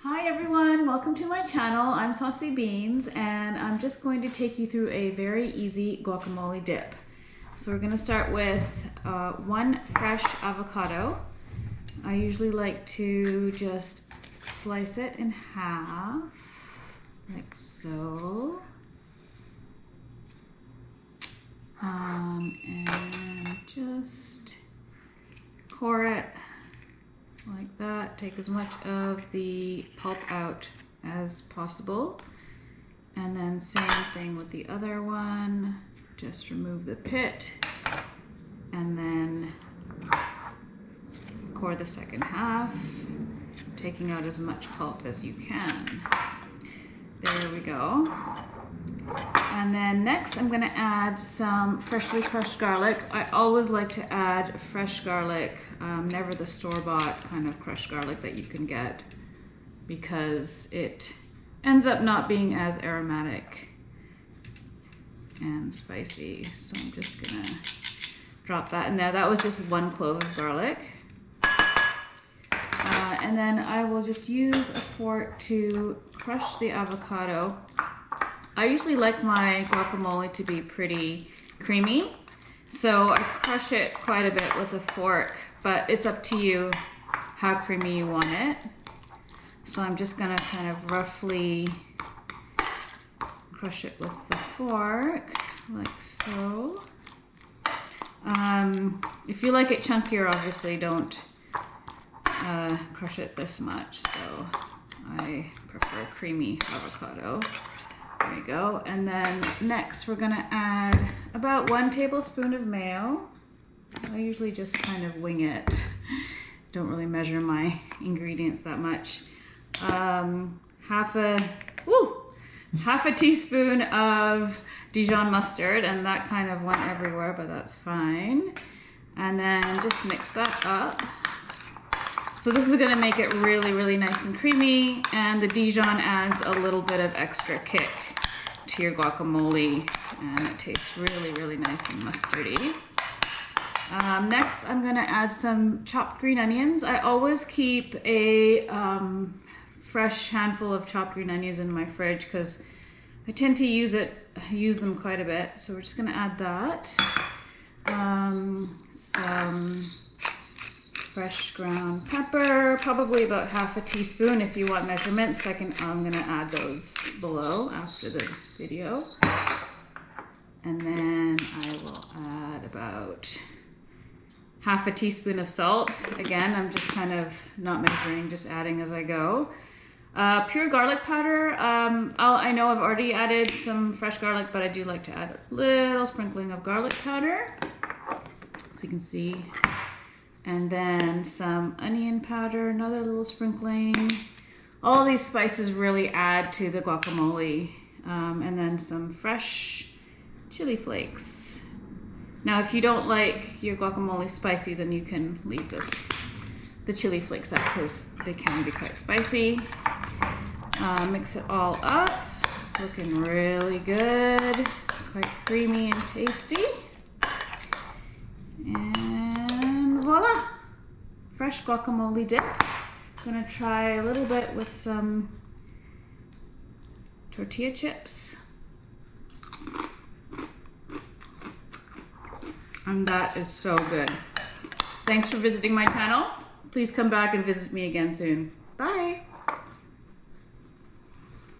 Hi everyone, welcome to my channel. I'm SaucyBeans and I'm just going to take you through a very easy guacamole dip. So we're going to start with one fresh avocado. I usually like to just slice it in half, like so. And just core it like that. Take as much of the pulp out as possible. And then same thing with the other one. Just remove the pit and then core the second half, taking out as much pulp as you can. There we go. And then next I'm going to add some freshly crushed garlic. I always like to add fresh garlic, never the store-bought kind of crushed garlic that you can get, because it ends up not being as aromatic and spicy. So I'm just going to drop that in there. That was just one clove of garlic. And then I will just use a fork to crush the avocado. I usually like my guacamole to be pretty creamy, so I crush it quite a bit with a fork, but it's up to you how creamy you want it. So I'm just gonna kind of roughly crush it with the fork, like so. If you like it chunkier, obviously don't crush it this much, so I prefer creamy avocado. There you go. And then next we're gonna add about 1 tablespoon of mayo. I usually just kind of wing it. Don't really measure my ingredients that much. Half a teaspoon of Dijon mustard, and that kind of went everywhere, but that's fine. And then just mix that up. So this is gonna make it really, really nice and creamy, and the Dijon adds a little bit of extra kick to your guacamole, and it tastes really, really nice and mustardy. Next, I'm gonna add some chopped green onions. I always keep a fresh handful of chopped green onions in my fridge because I tend to use them quite a bit. So we're just gonna add that. Some fresh ground pepper, probably about half a teaspoon if you want measurements. I'm gonna add those below after the video. And then I will add about half a teaspoon of salt. Again, I'm just kind of not measuring, just adding as I go. Pure garlic powder. I know I've already added some fresh garlic, but I do like to add a little sprinkling of garlic powder, so you can see. And then some onion powder, another little sprinkling. All these spices really add to the guacamole. And then some fresh chili flakes. Now, if you don't like your guacamole spicy, then you can leave the chili flakes out because they can be quite spicy. Mix it all up. It's looking really good. Quite creamy and tasty. And voila! Fresh guacamole dip. I'm gonna try a little bit with some tortilla chips. And that is so good. Thanks for visiting my channel. Please come back and visit me again soon. Bye!